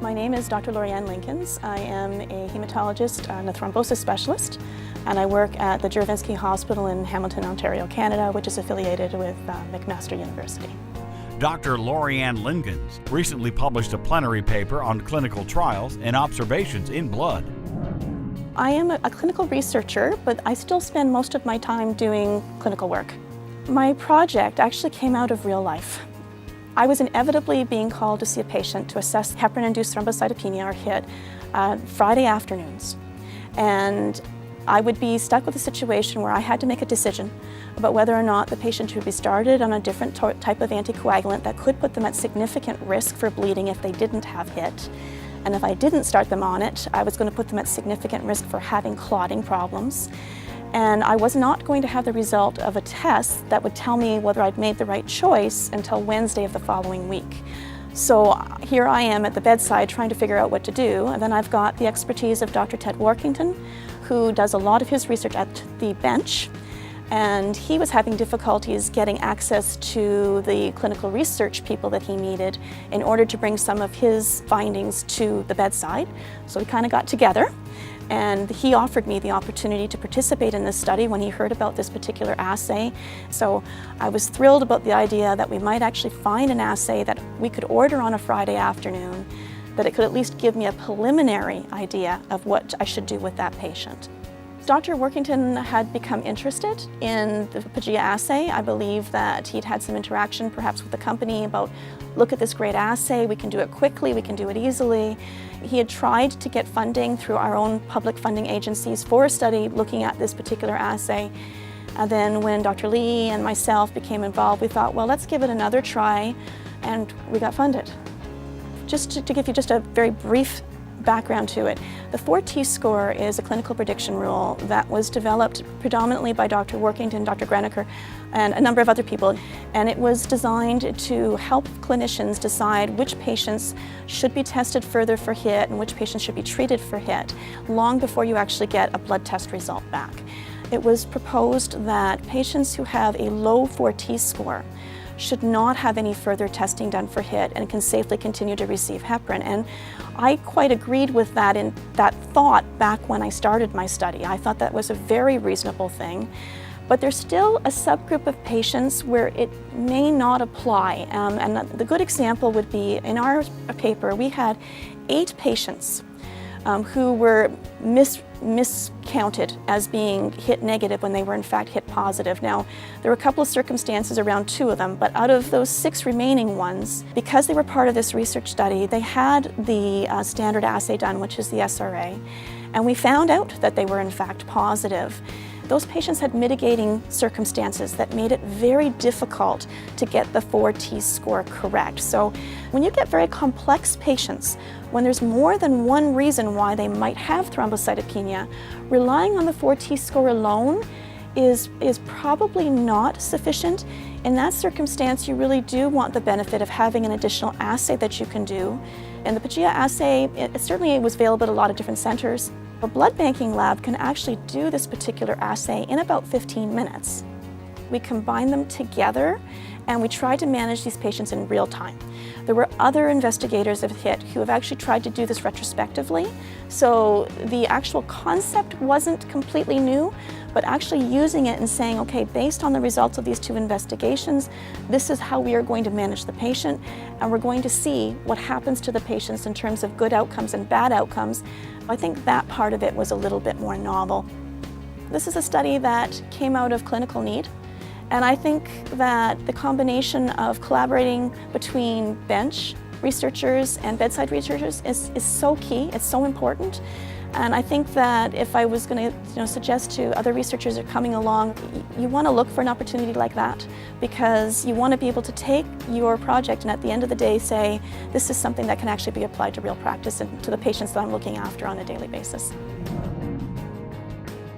My name is Dr. Linkins. I am a hematologist and a thrombosis specialist, and I work at the Juravinski Hospital in Hamilton, Ontario, Canada, which is affiliated with McMaster University. Dr. Linkins recently published a plenary paper on clinical trials and observations in blood. I am a clinical researcher, but I still spend most of my time doing clinical work. My project actually came out of real life. I was inevitably being called to see a patient to assess heparin-induced thrombocytopenia, or HIT, Friday afternoons. And I would be stuck with a situation where I had to make a decision about whether or not the patient should be started on a different type of anticoagulant that could put them at significant risk for bleeding if they didn't have HIT. And if I didn't start them on it, I was going to put them at significant risk for having clotting problems. And I was not going to have the result of a test that would tell me whether I'd made the right choice until Wednesday of the following week. So here I am at the bedside trying to figure out what to do, and then I've got the expertise of Dr. Ted Workington, who does a lot of his research at the bench, and he was having difficulties getting access to the clinical research people that he needed in order to bring some of his findings to the bedside. So we kind of got together, and he offered me the opportunity to participate in this study when he heard about this particular assay. So I was thrilled about the idea that we might actually find an assay that we could order on a Friday afternoon, that it could at least give me a preliminary idea of what I should do with that patient. Dr. Workington had become interested in the PAGIA assay. I believe that he'd had some interaction perhaps with the company about, look at this great assay, we can do it quickly, we can do it easily. He had tried to get funding through our own public funding agencies for a study looking at this particular assay. And then when Dr. Lee and myself became involved, we thought, well, let's give it another try, and we got funded. Just to give you just a very brief background to it, the 4T score is a clinical prediction rule that was developed predominantly by Dr. Workington, Dr. Greneker, and a number of other people. And it was designed to help clinicians decide which patients should be tested further for HIT and which patients should be treated for HIT long before you actually get a blood test result back. It was proposed that patients who have a low 4T score should not have any further testing done for HIT and can safely continue to receive heparin. And I quite agreed with that in that thought back when I started my study. I thought that was a very reasonable thing. But there's still a subgroup of patients where it may not apply. And the good example would be, in our paper, we had 8 patients who were miscounted as being HIT negative when they were in fact HIT positive. Now, there were a couple of circumstances around 2 of them, but out of those 6 remaining ones, because they were part of this research study, they had the standard assay done, which is the SRA, and we found out that they were in fact positive. Those patients had mitigating circumstances that made it very difficult to get the 4T score correct. So when you get very complex patients, when there's more than one reason why they might have thrombocytopenia, relying on the 4T score alone is probably not sufficient. In that circumstance, you really do want the benefit of having an additional assay that you can do. And the PAGIA assay, it certainly was available at a lot of different centers. A blood banking lab can actually do this particular assay in about 15 minutes. We combine them together and we try to manage these patients in real time. There were other investigators of HIT who have actually tried to do this retrospectively, so the actual concept wasn't completely new, but actually using it and saying, okay, based on the results of these 2 investigations, this is how we are going to manage the patient, and we're going to see what happens to the patients in terms of good outcomes and bad outcomes. I think that part of it was a little bit more novel. This is a study that came out of clinical need. And I think that the combination of collaborating between bench researchers and bedside researchers is so key, it's so important. And I think that if I was going to suggest to other researchers that are coming along, you want to look for an opportunity like that, because you want to be able to take your project and at the end of the day say, this is something that can actually be applied to real practice and to the patients that I'm looking after on a daily basis.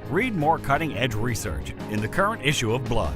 Read more cutting-edge research in the current issue of Blood.